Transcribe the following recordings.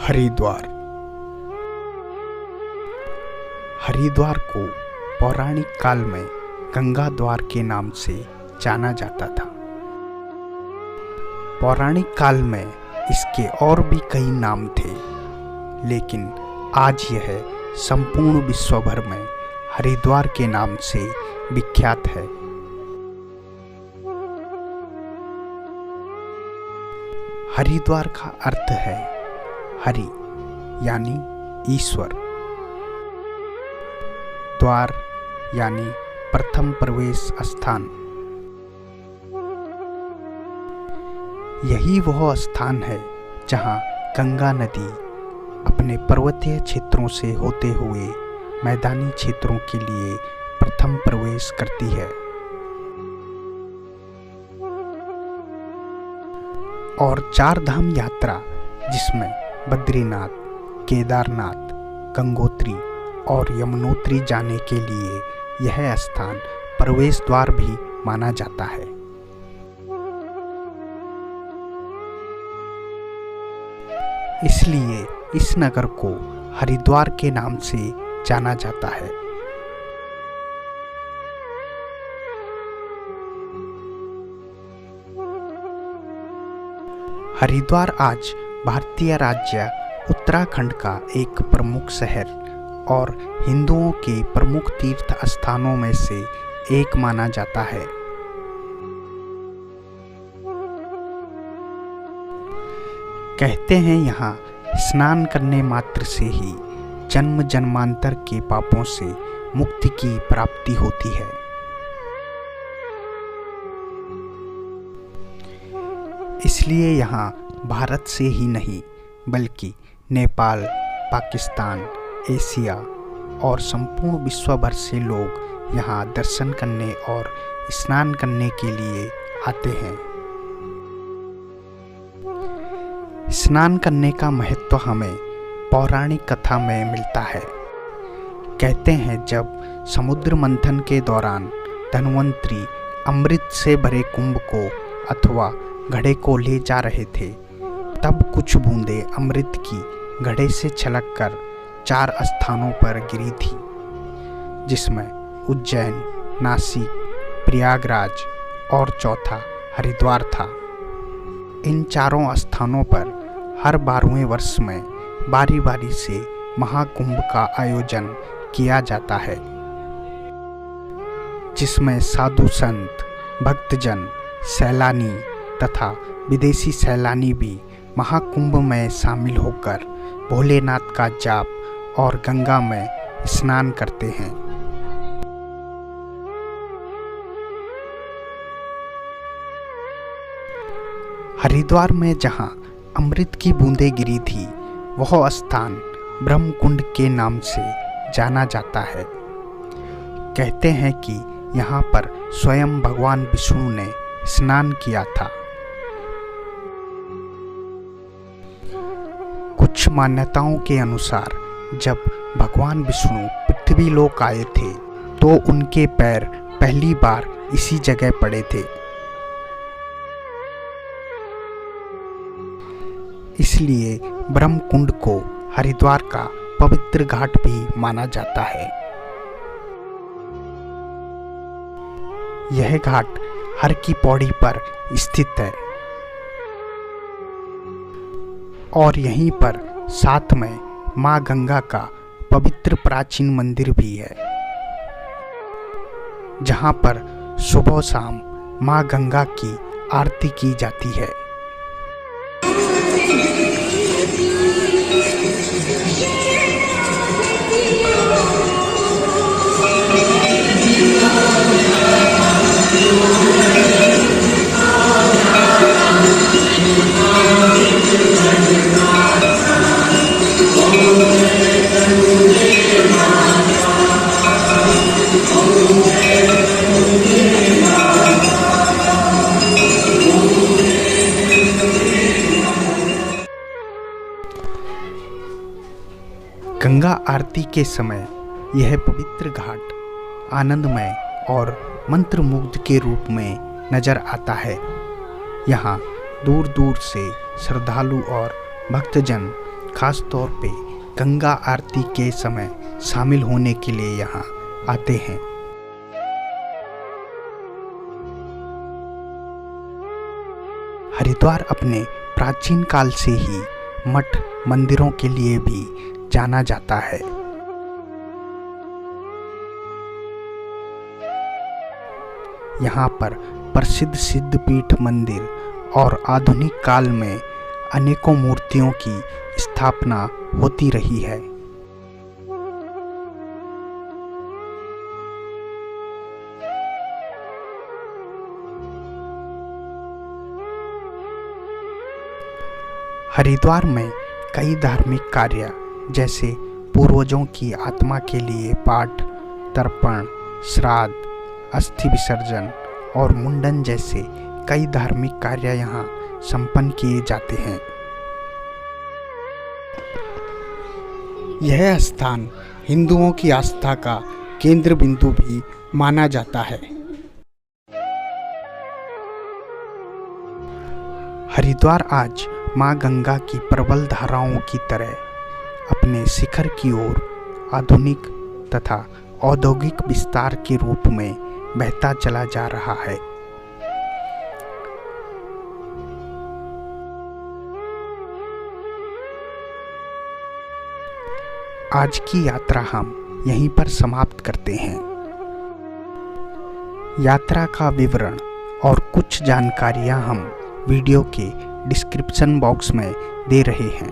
हरिद्वार। हरिद्वार को पौराणिक काल में गंगा द्वार के नाम से जाना जाता था। पौराणिक काल में इसके और भी कई नाम थे, लेकिन आज यह संपूर्ण विश्व भर में हरिद्वार के नाम से विख्यात है। हरिद्वार का अर्थ है हरि यानी ईश्वर, द्वार यानी प्रथम प्रवेश स्थान। यही वह स्थान है जहाँ गंगा नदी अपने पर्वतीय क्षेत्रों से होते हुए मैदानी क्षेत्रों के लिए प्रथम प्रवेश करती है और चार धाम यात्रा, जिसमें बद्रीनाथ, केदारनाथ, गंगोत्री और यमुनोत्री जाने के लिए यह स्थान प्रवेश द्वार भी माना जाता है। इसलिए इस नगर को हरिद्वार के नाम से जाना जाता है। हरिद्वार आज भारतीय राज्य उत्तराखंड का एक प्रमुख शहर और हिंदुओं के प्रमुख तीर्थ स्थानों में से एक माना जाता है। कहते हैं यहाँ स्नान करने मात्र से ही जन्म जन्मांतर के पापों से मुक्ति की प्राप्ति होती है। इसलिए यहाँ भारत से ही नहीं बल्कि नेपाल, पाकिस्तान, एशिया और संपूर्ण विश्व भर से लोग यहाँ दर्शन करने और स्नान करने के लिए आते हैं। स्नान करने का महत्व हमें पौराणिक कथा में मिलता है। कहते हैं जब समुद्र मंथन के दौरान धन्वंतरी अमृत से भरे कुंभ को अथवा घड़े को ले जा रहे थे, तब कुछ बूंदें अमृत की घड़े से छलककर 4 स्थानों पर गिरी थी, जिसमें उज्जैन, नासिक, प्रयागराज और चौथा हरिद्वार था। इन चारों स्थानों पर हर 12वें वर्ष में बारी बारी से महाकुंभ का आयोजन किया जाता है, जिसमें साधु संत, भक्तजन, सैलानी तथा विदेशी सैलानी भी महाकुंभ में शामिल होकर भोलेनाथ का जाप और गंगा में स्नान करते हैं। हरिद्वार में जहाँ अमृत की बूंदें गिरी थी, वह स्थान ब्रह्मकुंड के नाम से जाना जाता है। कहते हैं कि यहाँ पर स्वयं भगवान विष्णु ने स्नान किया था। कुछ मान्यताओं के अनुसार जब भगवान विष्णु पृथ्वी लोक आए थे, तो उनके पैर पहली बार इसी जगह पड़े थे। इसलिए ब्रह्मकुंड को हरिद्वार का पवित्र घाट भी माना जाता है। यह घाट हर की पौड़ी पर स्थित है और यहीं पर साथ में माँ गंगा का पवित्र प्राचीन मंदिर भी है, जहाँ पर सुबह शाम माँ गंगा की आरती की जाती है। गंगा आरती के समय यह पवित्र घाट आनंदमय और मंत्रमुग्ध के रूप में नजर आता है। यहाँ दूर दूर से श्रद्धालु और भक्तजन खास तौर पे गंगा आरती के समय शामिल होने के लिए यहाँ आते हैं। हरिद्वार अपने प्राचीन काल से ही मठ मंदिरों के लिए भी जाना जाता है। यहाँ पर प्रसिद्ध सिद्धपीठ मंदिर और आधुनिक काल में अनेकों मूर्तियों की स्थापना होती रही है। हरिद्वार में कई धार्मिक कार्य जैसे पूर्वजों की आत्मा के लिए पाठ, तर्पण, श्राद्ध, अस्थि विसर्जन और मुंडन जैसे कई धार्मिक कार्य यहाँ संपन्न किए जाते हैं। यह स्थान हिंदुओं की आस्था का केंद्र बिंदु भी माना जाता है। हरिद्वार आज मां गंगा की प्रबल धाराओं की तरह अपने शिखर की ओर आधुनिक तथा औद्योगिक विस्तार के रूप में बहता चला जा रहा है। आज की यात्रा हम यहीं पर समाप्त करते हैं। यात्रा का विवरण और कुछ जानकारियां हम वीडियो के डिस्क्रिप्शन बॉक्स में दे रहे हैं।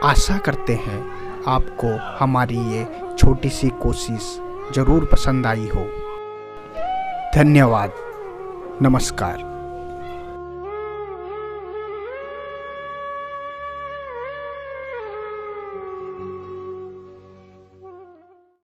आशा करते हैं आपको हमारी ये छोटी सी कोशिश जरूर पसंद आई हो। धन्यवाद। नमस्कार।